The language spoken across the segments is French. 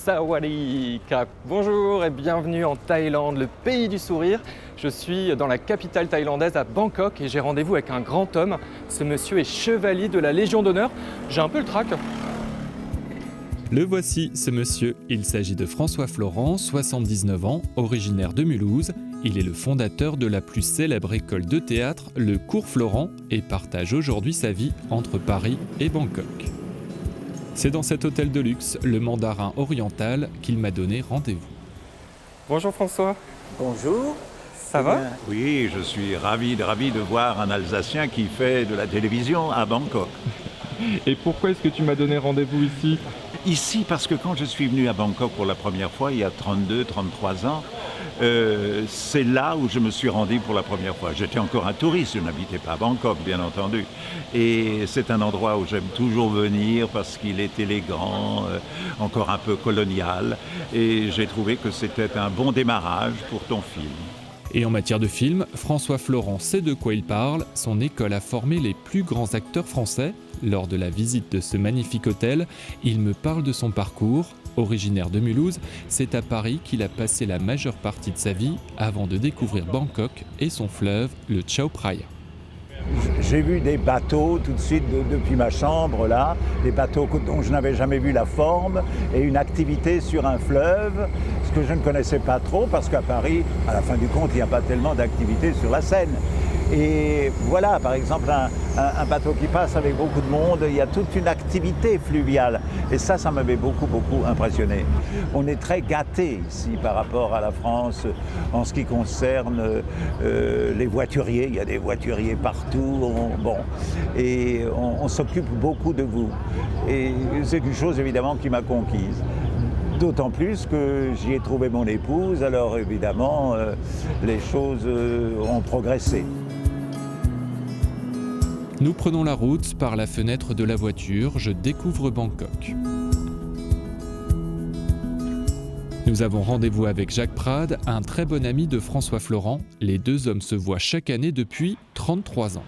Sawadee Krap. Bonjour et bienvenue en Thaïlande, le pays du sourire. Je suis dans la capitale thaïlandaise à Bangkok et j'ai rendez-vous avec un grand homme. Ce monsieur est chevalier de la Légion d'honneur. J'ai un peu le trac. Le voici, ce monsieur. Il s'agit de François Florent, 79 ans, originaire de Mulhouse. Il est le fondateur de la plus célèbre école de théâtre, le Cours Florent, et partage aujourd'hui sa vie entre Paris et Bangkok. C'est dans cet hôtel de luxe, le Mandarin Oriental, qu'il m'a donné rendez-vous. Bonjour François. Bonjour. Ça va? Oui, je suis ravi de voir un Alsacien qui fait de la télévision à Bangkok. Et pourquoi est-ce que tu m'as donné rendez-vous ici? Ici, parce que quand je suis venu à Bangkok pour la première fois, il y a 33 ans, c'est là où je me suis rendu pour la première fois. J'étais encore un touriste, je n'habitais pas à Bangkok, bien entendu. Et c'est un endroit où j'aime toujours venir parce qu'il est élégant, encore un peu colonial. Et j'ai trouvé que c'était un bon démarrage pour ton film. Et en matière de film, François Florent sait de quoi il parle. Son école a formé les plus grands acteurs français. Lors de la visite de ce magnifique hôtel, il me parle de son parcours. Originaire de Mulhouse, c'est à Paris qu'il a passé la majeure partie de sa vie avant de découvrir Bangkok et son fleuve, le Chao Phraya. J'ai vu des bateaux tout de suite depuis ma chambre là, des bateaux dont je n'avais jamais vu la forme et une activité sur un fleuve, ce que je ne connaissais pas trop parce qu'à Paris, à la fin du compte, il n'y a pas tellement d'activité sur la Seine. Et voilà, par exemple, un bateau qui passe avec beaucoup de monde, il y a toute une activité fluviale. Et ça m'avait beaucoup impressionné. On est très gâtés ici par rapport à la France en ce qui concerne les voituriers. Il y a des voituriers partout, on s'occupe beaucoup de vous. Et c'est une chose évidemment qui m'a conquise. D'autant plus que j'y ai trouvé mon épouse, alors évidemment, les choses ont progressé. Nous prenons la route par la fenêtre de la voiture, je découvre Bangkok. Nous avons rendez-vous avec Jacques Prade, un très bon ami de François Florent. Les deux hommes se voient chaque année depuis 33 ans.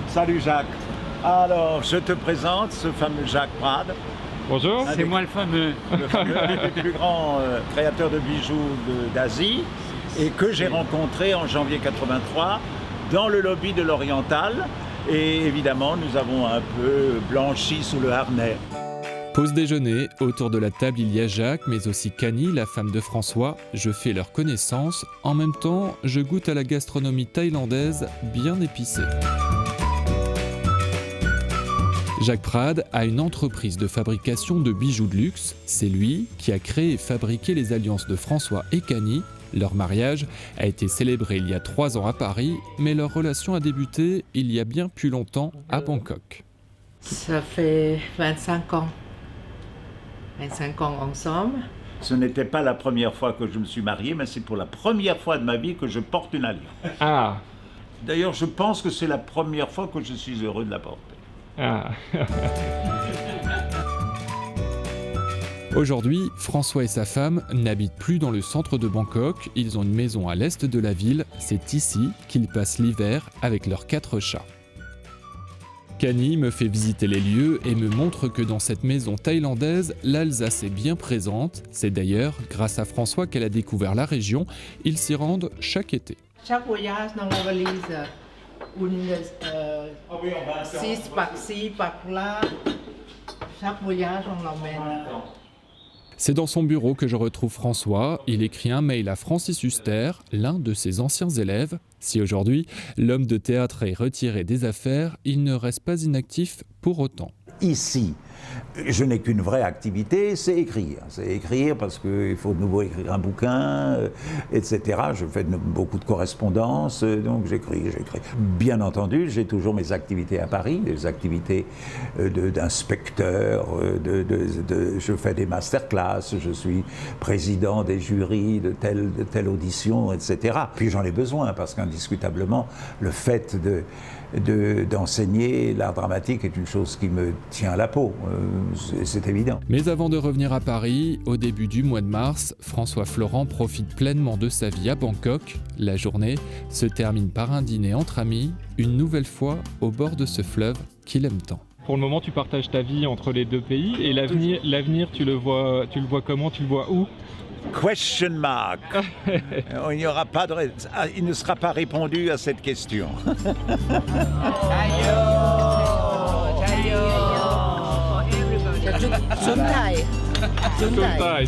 Salut Jacques. Alors, je te présente ce fameux Jacques Prade. Bonjour. C'est moi le fameux. Le fameux, un des plus grands créateurs de bijoux d'Asie et que j'ai rencontré en janvier 83 dans le lobby de l'Oriental. Et évidemment, nous avons un peu blanchi sous le harnais. Pause déjeuner, autour de la table il y a Jacques, mais aussi Kani, la femme de François. Je fais leur connaissance. En même temps, je goûte à la gastronomie thaïlandaise bien épicée. Jacques Prade a une entreprise de fabrication de bijoux de luxe. C'est lui qui a créé et fabriqué les alliances de François et Kani. Leur mariage a été célébré il y a 3 ans à Paris, mais leur relation a débuté il y a bien plus longtemps à Bangkok. Ça fait 25 ans. 25 ans ensemble. Ce n'était pas la première fois que je me suis marié, mais c'est pour la première fois de ma vie que je porte une alliance. Ah. D'ailleurs, je pense que c'est la première fois que je suis heureux de la porter. Ah. Aujourd'hui, François et sa femme n'habitent plus dans le centre de Bangkok, ils ont une maison à l'est de la ville, c'est ici qu'ils passent l'hiver avec leurs 4 chats. Kani me fait visiter les lieux et me montre que dans cette maison thaïlandaise, l'Alsace est bien présente. C'est d'ailleurs grâce à François qu'elle a découvert la région, ils s'y rendent chaque été. Chaque voyage dans la valise, six par-ci, par-là. Chaque voyage, on l'emmène. C'est dans son bureau que je retrouve François. Il écrit un mail à Francis Huster, l'un de ses anciens élèves. Si aujourd'hui, l'homme de théâtre est retiré des affaires, il ne reste pas inactif pour autant. Ici, je n'ai qu'une vraie activité, c'est écrire. C'est écrire parce qu'il faut de nouveau écrire un bouquin, etc. Je fais beaucoup de correspondances, donc j'écris. Bien entendu, j'ai toujours mes activités à Paris, des activités d'inspecteur, je fais des masterclass, je suis président des jurys de telle audition, etc. Puis j'en ai besoin parce qu'indiscutablement, le fait d'enseigner l'art dramatique est une chose qui me tient à la peau, c'est évident. Mais avant de revenir à Paris, au début du mois de mars, François Florent profite pleinement de sa vie à Bangkok. La journée se termine par un dîner entre amis, une nouvelle fois au bord de ce fleuve qu'il aime tant. pour le moment, tu partages ta vie entre les deux pays. Et l'avenir, tu le vois comment? Tu le vois où? Question mark. Il n'y aura pas il ne sera pas répondu à cette question. Suntai. Suntai.